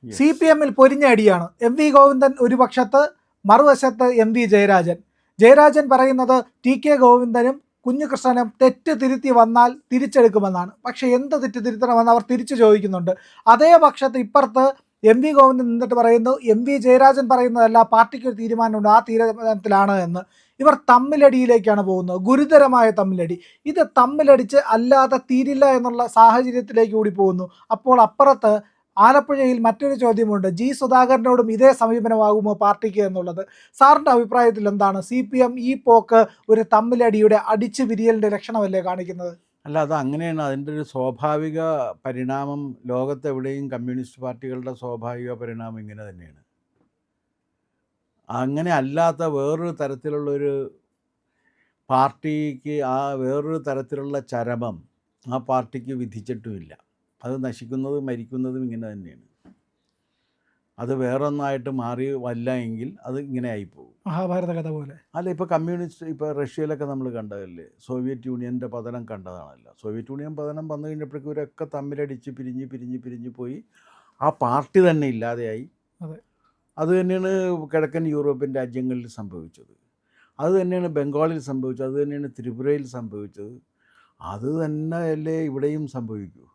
CPM പൊരിഞ്ഞ അടിയാണ്. MV Govindan ഒരു പക്ഷത്ത്, മറുവശത്ത് MV ജയരാജൻ. ജയരാജൻ പറയുന്നത് TK ഗോവിന്ദനും കുഞ്ഞികൃഷ്ണനും തെറ്റ് തിരുത്തി വന്നാൽ തിരിച്ചെടുക്കുമെന്നാണ്. പക്ഷേ എന്ത് തെറ്റ് തിരുത്തണമെന്ന് അവർ തിരിച്ചു ചോദിക്കുന്നുണ്ട്. അതേ പക്ഷത്ത് ഇപ്പുറത്ത് MV ഗോവിന്ദൻ നിന്നിട്ട് പറയുന്നു MV ജയരാജൻ പറയുന്നതല്ല, പാർട്ടിക്ക് ഒരു തീരുമാനമുണ്ട്, ആ തീരുമാനത്തിലാണ് എന്ന്. ഇവർ തമ്മിലടിയിലേക്കാണ് പോകുന്നത്, ഗുരുതരമായ തമ്മിലടി. ഇത് തമ്മിലടിച്ച് അല്ലാതെ തീരില്ല എന്നുള്ള സാഹചര്യത്തിലേക്ക് കൂടി പോകുന്നു. അപ്പോൾ അപ്പുറത്ത് ആലപ്പുഴയിൽ മറ്റൊരു ചോദ്യമുണ്ട്. സുധാകരനോടും ഇതേ സമീപനമാകുമോ പാർട്ടിക്ക് എന്നുള്ളത്. സാറിൻ്റെ അഭിപ്രായത്തിൽ എന്താണ്? CPM ഈ പോക്ക് ഒരു തമ്മിലടിയുടെ അടിച്ചു പിരിയലിൻ്റെ ലക്ഷണമല്ലേ കാണിക്കുന്നത്? അല്ല, അത് അങ്ങനെയാണ്. അതിൻ്റെ ഒരു സ്വാഭാവിക പരിണാമം ലോകത്തെവിടെയും കമ്മ്യൂണിസ്റ്റ് പാർട്ടികളുടെ സ്വാഭാവിക പരിണാമം ഇങ്ങനെ തന്നെയാണ്. അങ്ങനെ അല്ലാത്ത വേറൊരു തരത്തിലുള്ളൊരു പാർട്ടിക്ക് വേറൊരു തരത്തിലുള്ള ചരമം ആ പാർട്ടിക്ക് വിധിച്ചിട്ടുമില്ല. അത് നശിക്കുന്നതും മരിക്കുന്നതും ഇങ്ങനെ തന്നെയാണ്. അത് വേറൊന്നായിട്ട് മാറി വല്ല എങ്കിൽ അത് ഇങ്ങനെ ആയിപ്പോകും. മഹാഭാരത കഥ പോലെ. അല്ല, ഇപ്പോൾ കമ്മ്യൂണിസ്റ്റ്, ഇപ്പോൾ റഷ്യയിലൊക്കെ നമ്മൾ കണ്ടതല്ലേ, സോവിയറ്റ് യൂണിയൻ്റെ പതനം കണ്ടതാണല്ലോ. സോവിയറ്റ് യൂണിയൻ പതനം വന്നു കഴിഞ്ഞപ്പോഴേക്കും ഇവരൊക്കെ തമ്മിലടിച്ച് പിരിഞ്ഞ് പോയി. ആ പാർട്ടി തന്നെ ഇല്ലാതെയായി. അത് തന്നെയാണ് കിഴക്കൻ യൂറോപ്യൻ രാജ്യങ്ങളിൽ സംഭവിച്ചത്. അത് തന്നെയാണ് ബംഗാളിൽ സംഭവിച്ചത്. അത് തന്നെയാണ് ത്രിപുരയിൽ സംഭവിച്ചത്. അത് തന്നെയല്ലേ ഇവിടെയും സംഭവിക്കൂ.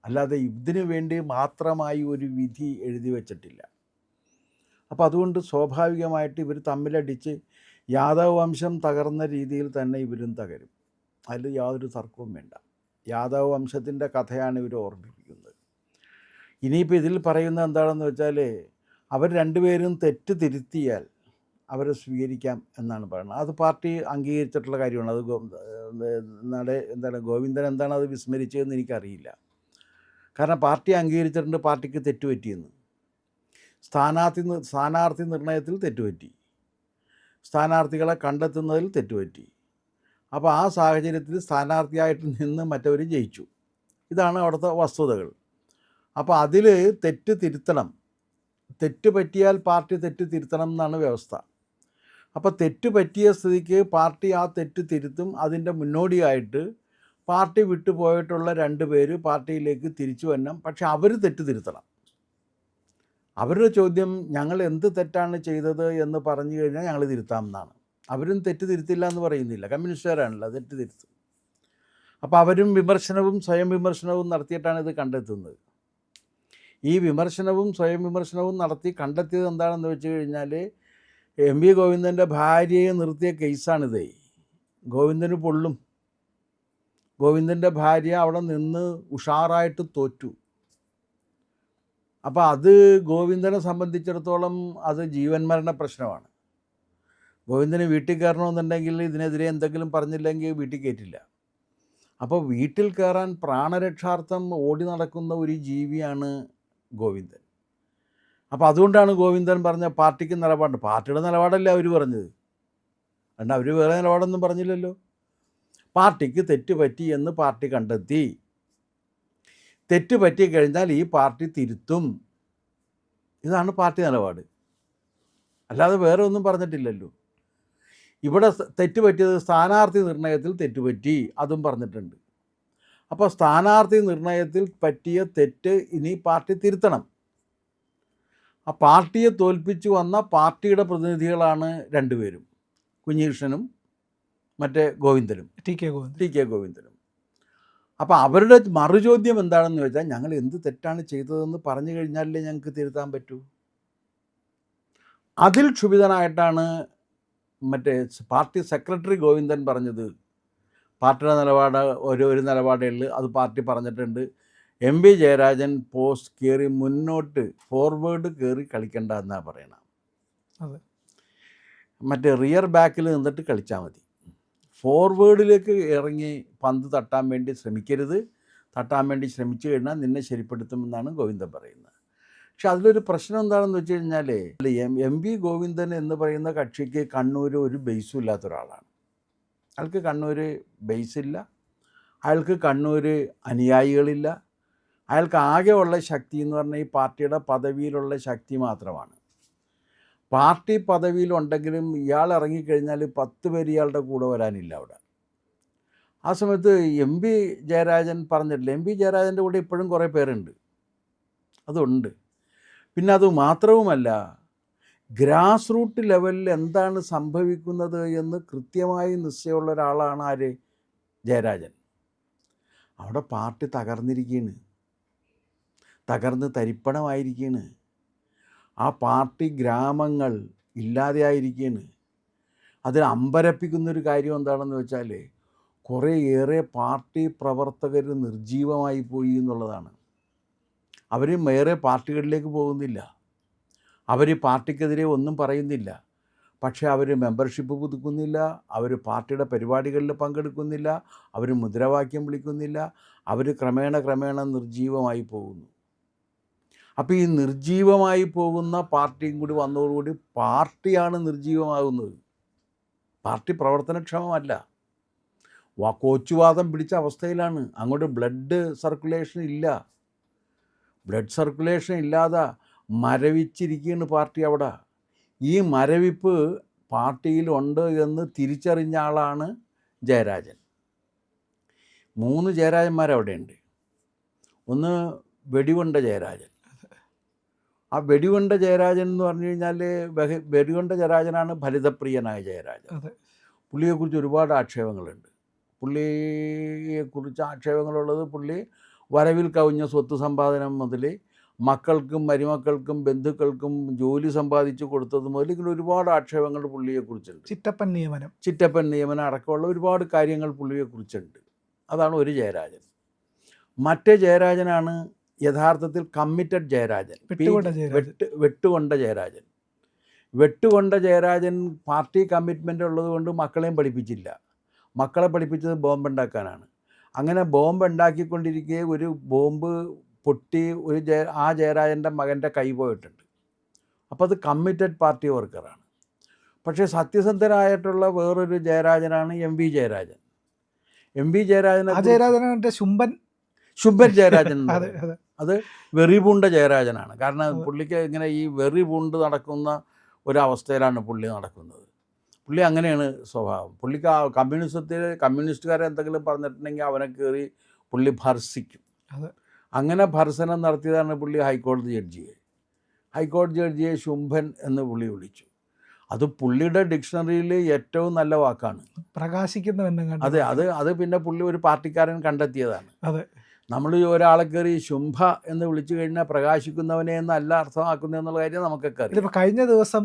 അല്ലാതെ ഇതിനു വേണ്ടി മാത്രമായി ഒരു വിധി എഴുതി വച്ചിട്ടില്ല. അപ്പോൾ അതുകൊണ്ട് സ്വാഭാവികമായിട്ട് ഇവർ തമ്മിലടിച്ച് യാദവ് വംശം തകർന്ന രീതിയിൽ തന്നെ ഇവരും തകരും. അതിൽ യാതൊരു തർക്കവും വേണ്ട. യാദവ് വംശത്തിൻ്റെ കഥയാണ് ഇവർ ഓർമ്മിപ്പിക്കുന്നത്. ഇനിയിപ്പോൾ ഇതിൽ പറയുന്നത് എന്താണെന്ന് വെച്ചാൽ, അവർ രണ്ടുപേരും തെറ്റ് തിരുത്തിയാൽ അവരെ സ്വീകരിക്കാം എന്നാണ് പറയുന്നത്. അത് പാർട്ടി അംഗീകരിച്ചിട്ടുള്ള കാര്യമാണ്. അത് എന്താണ് ഗോവിന്ദൻ എന്താണ് അത് വിസ്മരിച്ചതെന്ന് എനിക്കറിയില്ല. കാരണം പാർട്ടി അംഗീകരിച്ചിട്ടുണ്ട് പാർട്ടിക്ക് തെറ്റുപറ്റിയെന്ന്. സ്ഥാനാർത്ഥി നിർണയത്തിൽ തെറ്റുപറ്റി, സ്ഥാനാർത്ഥികളെ കണ്ടെത്തുന്നതിൽ തെറ്റുപറ്റി. അപ്പോൾ ആ സാഹചര്യത്തിൽ സ്ഥാനാർത്ഥിയായിട്ട് നിന്ന് മറ്റവർ ജയിച്ചു. ഇതാണ് അവിടുത്തെ വസ്തുതകൾ. അപ്പോൾ അതിൽ തെറ്റ് തിരുത്തണം. തെറ്റ് പറ്റിയാൽ പാർട്ടി തെറ്റ് തിരുത്തണം എന്നാണ് വ്യവസ്ഥ. അപ്പോൾ തെറ്റ് പറ്റിയ സ്ഥിതിക്ക് പാർട്ടി ആ തെറ്റ് തിരുത്തും. അതിൻ്റെ മുന്നോടിയായിട്ട് പാർട്ടി വിട്ടുപോയിട്ടുള്ള 2 പേര് പാർട്ടിയിലേക്ക് തിരിച്ചു വരണം. പക്ഷെ അവർ തെറ്റ് തിരുത്തണം. അവരുടെ ചോദ്യം, ഞങ്ങൾ എന്ത് തെറ്റാണ് ചെയ്തത് എന്ന് പറഞ്ഞു കഴിഞ്ഞാൽ ഞങ്ങൾ തിരുത്താമെന്നാണ്. അവരും തെറ്റ് തിരുത്തില്ല എന്ന് പറയുന്നില്ല. കമ്മ്യൂണിസ്റ്റുകാരാണല്ലോ, തെറ്റ് തിരുത്തും. അപ്പോൾ അവരും സ്വയം വിമർശനവും നടത്തിയിട്ടാണ് ഇത് കണ്ടെത്തുന്നത്. ഈ സ്വയം വിമർശനവും നടത്തി കണ്ടെത്തിയത് എന്താണെന്ന് വെച്ച് കഴിഞ്ഞാൽ, MV ഗോവിന്ദൻ്റെ ഭാര്യയെ നിർത്തിയ കേസാണിത്. ഗോവിന്ദന് പൊള്ളും. ഗോവിന്ദൻ്റെ ഭാര്യ അവിടെ നിന്ന് ഉഷാറായിട്ട് തോറ്റു. അപ്പോൾ അത് ഗോവിന്ദനെ സംബന്ധിച്ചിടത്തോളം അത് ജീവൻ മരണ പ്രശ്നമാണ്. ഗോവിന്ദന് വീട്ടിൽ കയറണമെന്നുണ്ടെങ്കിൽ ഇതിനെതിരെ എന്തെങ്കിലും പറഞ്ഞില്ലെങ്കിൽ വീട്ടിൽ കയറ്റില്ല. അപ്പോൾ വീട്ടിൽ കയറാൻ പ്രാണരക്ഷാർത്ഥം ഓടി നടക്കുന്ന ഒരു ജീവിയാണ് ഗോവിന്ദൻ. അപ്പോൾ അതുകൊണ്ടാണ് ഗോവിന്ദൻ പറഞ്ഞ പാർട്ടിക്ക് നിലപാടുണ്ട്. പാർട്ടിയുടെ നിലപാടല്ല അവർ പറഞ്ഞത്. കാരണം അവർ വേറെ നിലപാടൊന്നും പറഞ്ഞില്ലല്ലോ. പാർട്ടിക്ക് തെറ്റ് പറ്റി എന്ന് പാർട്ടി കണ്ടെത്തി. തെറ്റ് പറ്റിക്കഴിഞ്ഞാൽ ഈ പാർട്ടി തിരുത്തും. ഇതാണ് പാർട്ടി നിലപാട്. അല്ലാതെ വേറെ ഒന്നും പറഞ്ഞിട്ടില്ലല്ലോ. ഇവിടെ തെറ്റ് പറ്റിയത് സ്ഥാനാർത്ഥി നിർണയത്തിൽ തെറ്റുപറ്റി, അതും പറഞ്ഞിട്ടുണ്ട്. അപ്പോൾ സ്ഥാനാർത്ഥി നിർണയത്തിൽ പറ്റിയ തെറ്റ് ഇനി പാർട്ടി തിരുത്തണം. ആ പാർട്ടിയെ തോൽപ്പിച്ചു വന്ന പാർട്ടിയുടെ പ്രതിനിധികളാണ് 2 പേരും, കുഞ്ഞികൃഷ്ണനും മറ്റേ ഗോവിന്ദനും, TK ഗോവിന്ദനും. അപ്പോൾ അവരുടെ മറുചോദ്യം എന്താണെന്ന് വെച്ചാൽ, ഞങ്ങൾ എന്ത് തെറ്റാണ് ചെയ്തതെന്ന് പറഞ്ഞു കഴിഞ്ഞാലേ ഞങ്ങൾക്ക് തിരുത്താൻ പറ്റൂ. അതിൽ ക്ഷുഭിതനായിട്ടാണ് മറ്റേ പാർട്ടി സെക്രട്ടറി ഗോവിന്ദൻ പറഞ്ഞത്, പാർട്ടിയുടെ നിലപാട് ഒരു നിലപാടേ ഉള്ളൂ, അത് പാർട്ടി പറഞ്ഞിട്ടുണ്ട്. MV ജയരാജൻ പോസ്റ്റ് കയറി മുന്നോട്ട് ഫോർവേഡ് കയറി കളിക്കണ്ട എന്നാണ് പറയണം. മറ്റേ റിയർ ബാക്കിൽ നിന്നിട്ട് കളിച്ചാൽ മതി. ഫോർവേഡിലേക്ക് ഇറങ്ങി പന്ത് തട്ടാൻ വേണ്ടി ശ്രമിക്കരുത്. തട്ടാൻ വേണ്ടി ശ്രമിച്ചു കഴിഞ്ഞാൽ നിന്നെ ശരിപ്പെടുത്തുമെന്നാണ് ഗോവിന്ദൻ പറയുന്നത്. പക്ഷെ അതിലൊരു പ്രശ്നം എന്താണെന്ന് വെച്ച് കഴിഞ്ഞാൽ, MV ഗോവിന്ദൻ എന്ന് പറയുന്ന കക്ഷിക്ക് കണ്ണൂർ ഒരു ബേസും ഇല്ലാത്ത ഒരാളാണ്. അയാൾക്ക് കണ്ണൂർ ബേസില്ല, അയാൾക്ക് കണ്ണൂർ അനുയായികളില്ല. അയാൾക്ക് ആകെ ഉള്ള ശക്തി എന്ന് പറഞ്ഞാൽ ഈ പാർട്ടിയുടെ പദവിയിലുള്ള ശക്തി മാത്രമാണ്. പാർട്ടി പദവിയിലുണ്ടെങ്കിലും ഇയാൾ ഇറങ്ങിക്കഴിഞ്ഞാൽ 10 പേര് ഇയാളുടെ കൂടെ വരാനില്ല അവിടെ. ആ സമയത്ത് MV ജയരാജൻ പറഞ്ഞിട്ടില്ല. MV ജയരാജൻ്റെ കൂടെ ഇപ്പോഴും കുറേ പേരുണ്ട്, അതുണ്ട്. പിന്നെ അത് മാത്രവുമല്ല, ഗ്രാസ് റൂട്ട് ലെവലിൽ എന്താണ് സംഭവിക്കുന്നത് എന്ന് കൃത്യമായി നിശ്ചയമുള്ള ഒരാളാണ് ആര്? ജയരാജൻ. അവിടെ പാർട്ടി തകർന്നിരിക്കുകയാണ്, തകർന്ന് തരിപ്പണമായിരിക്കുകയാണ്. ആ പാർട്ടി ഗ്രാമങ്ങൾ ഇല്ലാതെയായിരിക്കുകയാണ്. അതിൽ അമ്പരപ്പിക്കുന്നൊരു കാര്യം എന്താണെന്ന് വെച്ചാൽ, കുറേയേറെ പാർട്ടി പ്രവർത്തകർ നിർജീവമായി പോയി എന്നുള്ളതാണ്. അവർ വേറെ പാർട്ടികളിലേക്ക് പോകുന്നില്ല, അവർ പാർട്ടിക്കെതിരെ ഒന്നും പറയുന്നില്ല, പക്ഷേ അവർ മെമ്പർഷിപ്പ് പുതുക്കുന്നില്ല, അവർ പാർട്ടിയുടെ പരിപാടികളിൽ പങ്കെടുക്കുന്നില്ല, അവർ മുദ്രാവാക്യം വിളിക്കുന്നില്ല, അവർ ക്രമേണ നിർജീവമായി പോകുന്നു. അപ്പോൾ ഈ നിർജീവമായി പോകുന്ന പാർട്ടിയും കൂടി വന്നതോടുകൂടി പാർട്ടിയാണ് നിർജീവമാകുന്നത്, പാർട്ടി പ്രവർത്തനക്ഷമമല്ല, കോച്ചുവാദം പിടിച്ച അവസ്ഥയിലാണ്. അങ്ങോട്ട് ബ്ലഡ് സർക്കുലേഷൻ ഇല്ല, ബ്ലഡ് സർക്കുലേഷൻ ഇല്ലാതെ മരവിച്ചിരിക്കുകയാണ് പാർട്ടി അവിടെ. ഈ മരവിപ്പ് പാർട്ടിയിലുണ്ട് എന്ന് തിരിച്ചറിഞ്ഞ ആളാണ് ജയരാജൻ. 3 ജയരാജന്മാരവിടെയുണ്ട്. ഒന്ന് വെടികൊണ്ട ജയരാജൻ. ആ വെടികൊണ്ട ജയരാജൻ എന്ന് പറഞ്ഞു കഴിഞ്ഞാൽ വെടികൊണ്ട ജയരാജനാണ് ഫലിതപ്രിയനായ ജയരാജൻ. പുള്ളിയെക്കുറിച്ച് ഒരുപാട് ആക്ഷേപങ്ങളുണ്ട്. പുള്ളിയെക്കുറിച്ച് ആക്ഷേപങ്ങളുള്ളത്, പുള്ളി വരവിൽ കവിഞ്ഞ സ്വത്ത് സമ്പാദനം മുതൽ മക്കൾക്കും മരുമക്കൾക്കും ബന്ധുക്കൾക്കും ജോലി സമ്പാദിച്ചു കൊടുത്തത് മുതൽ ഇങ്ങനെ ഒരുപാട് ആക്ഷേപങ്ങൾ പുള്ളിയെക്കുറിച്ചുണ്ട്. ചിറ്റപ്പൻ നിയമനം അടക്കമുള്ള ഒരുപാട് കാര്യങ്ങൾ പുള്ളിയെക്കുറിച്ചുണ്ട്. അതാണ് ഒരു ജയരാജൻ. മറ്റേ ജയരാജനാണ് യഥാർത്ഥത്തിൽ കമ്മിറ്റഡ് ജയരാജൻ, വെട്ടുകൊണ്ട ജയരാജൻ. വെട്ടുകൊണ്ട ജയരാജൻ പാർട്ടി കമ്മിറ്റ്മെൻ്റ് ഉള്ളതുകൊണ്ട് മക്കളെയും പഠിപ്പിച്ചില്ല, മക്കളെ പഠിപ്പിച്ചത് ബോംബുണ്ടാക്കാനാണ്. അങ്ങനെ ബോംബുണ്ടാക്കിക്കൊണ്ടിരിക്കെ ഒരു ബോംബ് പൊട്ടി ആ ജയരാജൻ്റെ മകൻ്റെ കൈ പോയിട്ടുണ്ട്. അപ്പോൾ അത് കമ്മിറ്റഡ് പാർട്ടി വർക്കറാണ്. പക്ഷേ സത്യസന്ധരായിട്ടുള്ള വേറൊരു ജയരാജനാണ് എം വി ജയരാജൻ. ശുംഭൻ ജയരാജൻ അത് വെറിപൂണ്ട ജയരാജനാണ്. കാരണം പുള്ളിക്ക് ഇങ്ങനെ ഈ വെറിപൂണ്ട് നടക്കുന്ന ഒരവസ്ഥയിലാണ് പുള്ളി നടക്കുന്നത്. പുള്ളി അങ്ങനെയാണ് സ്വഭാവം. പുള്ളിക്ക് ആ കമ്മ്യൂണിസ്റ്റുകാരെ എന്തെങ്കിലും പറഞ്ഞിട്ടുണ്ടെങ്കിൽ അവനെ കയറി പുള്ളി ഭർസിക്കും. അങ്ങനെ ഭർസനം നടത്തിയതാണ് പുള്ളി ഹൈക്കോടതി ജഡ്ജിയെ ശുംഭൻ എന്ന് പുള്ളി വിളിച്ചു. അത് പുള്ളിയുടെ ഡിക്ഷണറിയിൽ ഏറ്റവും നല്ല വാക്കാണ്, പ്രകാശിക്കുന്ന. അത് പിന്നെ പുള്ളി ഒരു പാർട്ടിക്കാരൻ കണ്ടെത്തിയതാണ്. നമ്മൾ ഒരാളെ കയറി ശുംഭ എന്ന് വിളിച്ചു കഴിഞ്ഞാൽ പ്രകാശിക്കുന്നവനെ എന്നല്ല അർത്ഥമാക്കുന്നത് എന്നുള്ള കാര്യം നമുക്കൊക്കെ അറിയാം. ഇതിപ്പോൾ കഴിഞ്ഞ ദിവസം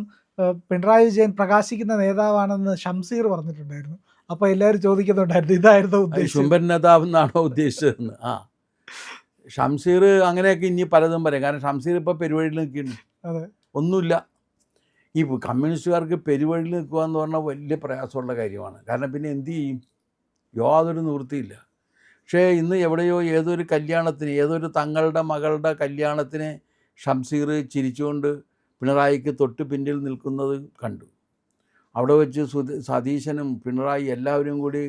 പിണറായി വിജയൻ പ്രകാശിക്കുന്ന നേതാവാണെന്ന് ഷംസീർ പറഞ്ഞിട്ടുണ്ടായിരുന്നു. അപ്പോൾ എല്ലാവരും ചോദിക്കുന്നുണ്ടായിരുന്നു, ഇതായിരുന്നു ഉദ്ദേശിച്ചത്, ശുംഭൻ നേതാവ് എന്നാണോ ഉദ്ദേശിച്ചതെന്ന്. ഷംസീർ അങ്ങനെയൊക്കെ ഇനി പലതും പറയും. കാരണം ഷംസീർ ഇപ്പോൾ പെരുവഴിയിൽ നിൽക്കുന്നു, ഒന്നുമില്ല. ഈ കമ്മ്യൂണിസ്റ്റുകാർക്ക് പെരുവഴിയിൽ നിൽക്കുക എന്ന് പറഞ്ഞാൽ വലിയ പ്രയാസമുള്ള കാര്യമാണ്. കാരണം പിന്നെ എന്തു ചെയ്യും, യാതൊരു നിവൃത്തിയില്ല. പക്ഷേ ഇന്ന് എവിടെയോ ഏതൊരു കല്യാണത്തിന്, ഏതൊരു തങ്ങളുടെ മകളുടെ കല്യാണത്തിന് ഷംസീർ ചിരിച്ചുകൊണ്ട് പിണറായിക്ക് തൊട്ട് പിന്നിൽ നിൽക്കുന്നത് കണ്ടു. അവിടെ വെച്ച് സതീശനും പിണറായി എല്ലാവരും കൂടി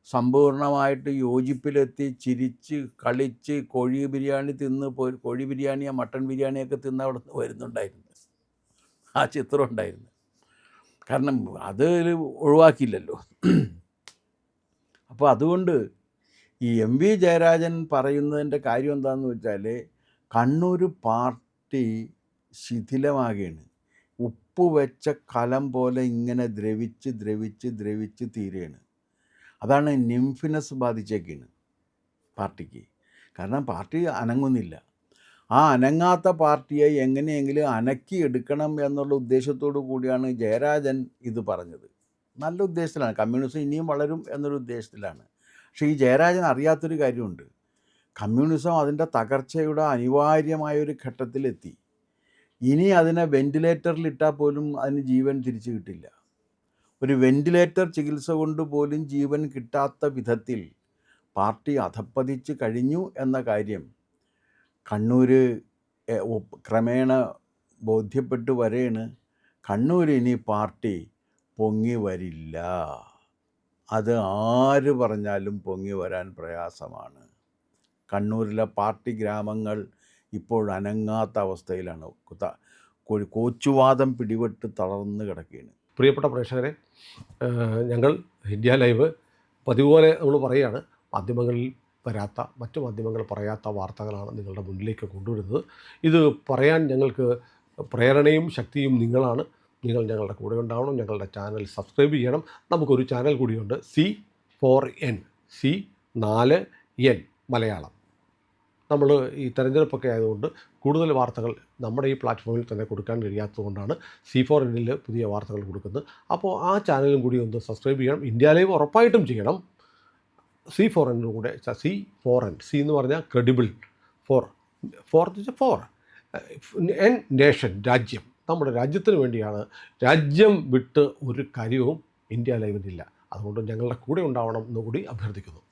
സമ്പൂർണ്ണമായിട്ട് യോജിപ്പിലെത്തി ചിരിച്ച് കളിച്ച് കോഴി ബിരിയാണി തിന്ന് കോഴി ബിരിയാണിയോ മട്ടൺ ബിരിയാണിയൊക്കെ തിന്ന് അവിടെ നിന്ന് വരുന്നുണ്ടായിരുന്നു. ആ ചിത്രം ഉണ്ടായിരുന്നു. കാരണം അത് ഒഴിവാക്കിയില്ലല്ലോ. അപ്പോൾ അതുകൊണ്ട് ഈ എം വി ജയരാജൻ പറയുന്നതിൻ്റെ കാര്യം എന്താണെന്ന് വെച്ചാൽ, കണ്ണൂർ പാർട്ടി ശിഥിലമാകുകയാണ്. ഉപ്പ് വെച്ച കലം പോലെ ഇങ്ങനെ ദ്രവിച്ച് തീരുകയാണ്. അതാണ് നിംഫിനസ് ബാധിച്ചേക്കാണ് പാർട്ടിക്ക്. കാരണം പാർട്ടി അനങ്ങുന്നില്ല. ആ അനങ്ങാത്ത പാർട്ടിയെ എങ്ങനെയെങ്കിലും അനക്കിയെടുക്കണം എന്നുള്ള ഉദ്ദേശത്തോടു കൂടിയാണ് ജയരാജൻ ഇത് പറഞ്ഞത്. നല്ല ഉദ്ദേശത്തിലാണ്, കമ്മ്യൂണിസം ഇനിയും വളരും എന്നൊരു ഉദ്ദേശത്തിലാണ്. പക്ഷേ ഈ ജയരാജൻ അറിയാത്തൊരു കാര്യമുണ്ട്. കമ്മ്യൂണിസം അതിൻ്റെ തകർച്ചയുടെ അനിവാര്യമായൊരു ഘട്ടത്തിലെത്തി. ഇനി അതിനെ വെൻറ്റിലേറ്ററിലിട്ടാൽ പോലും അതിന് ജീവൻ തിരിച്ചു കിട്ടില്ല. ഒരു വെൻറ്റിലേറ്റർ ചികിത്സ കൊണ്ട് പോലും ജീവൻ കിട്ടാത്ത വിധത്തിൽ പാർട്ടി അധപ്പതിച്ച് കഴിഞ്ഞു എന്ന കാര്യം കണ്ണൂർ ക്രമേണ ബോധ്യപ്പെട്ടു വരെയാണ്. കണ്ണൂർ ഇനി പാർട്ടി പൊങ്ങി വരില്ല. അത് ആര് പറഞ്ഞാലും പൊങ്ങി വരാൻ പ്രയാസമാണ്. കണ്ണൂരിലെ പാർട്ടി ഗ്രാമങ്ങൾ ഇപ്പോൾ അനങ്ങാത്ത അവസ്ഥയിലാണ്. കോച്ചുവാദം പിടിപെട്ട് തളർന്ന് കിടക്കുകയാണ്. പ്രിയപ്പെട്ട പ്രേക്ഷകരെ, ഞങ്ങൾ ഇന്ത്യ ലൈവ് പതിവ് പോലെ നമ്മൾ പറയുകയാണ്, മാധ്യമങ്ങളിൽ വരാത്ത, മറ്റു മാധ്യമങ്ങൾ പറയാത്ത വാർത്തകളാണ് നിങ്ങളുടെ മുന്നിലേക്ക് കൊണ്ടുവരുന്നത്. ഇത് പറയാൻ ഞങ്ങൾക്ക് പ്രേരണയും ശക്തിയും നിങ്ങളാണ്. നിങ്ങൾ ഞങ്ങളുടെ കൂടെ ഉണ്ടാവണം. ഞങ്ങളുടെ ചാനൽ സബ്സ്ക്രൈബ് ചെയ്യണം. നമുക്കൊരു ചാനൽ കൂടിയുണ്ട്, C4N, C4N മലയാളം. നമ്മൾ ഈ തെരഞ്ഞെടുപ്പൊക്കെ ആയതുകൊണ്ട് കൂടുതൽ വാർത്തകൾ നമ്മുടെ ഈ പ്ലാറ്റ്ഫോമിൽ തന്നെ കൊടുക്കാൻ കഴിയാത്തതുകൊണ്ടാണ് C4Nൽ പുതിയ വാർത്തകൾ കൊടുക്കുന്നത്. അപ്പോൾ ആ ചാനലും കൂടി ഒന്ന് സബ്സ്ക്രൈബ് ചെയ്യണം. ഇന്ത്യ ലൈവ് ഉറപ്പായിട്ടും ചെയ്യണം. C4N കൂടെ, C4N, C എന്ന് പറഞ്ഞാൽ ക്രെഡിബിൾ, ഫോർ N നേഷൻ, രാജ്യം. നമ്മുടെ രാജ്യത്തിന് വേണ്ടിയാണ്. രാജ്യം വിട്ട് ഒരു കാര്യവും ഇന്ത്യ ലൈവിനില്ല. അതുകൊണ്ട് ഞങ്ങളുടെ കൂടെ ഉണ്ടാവണം എന്നുകൂടി അഭ്യർത്ഥിക്കുന്നു.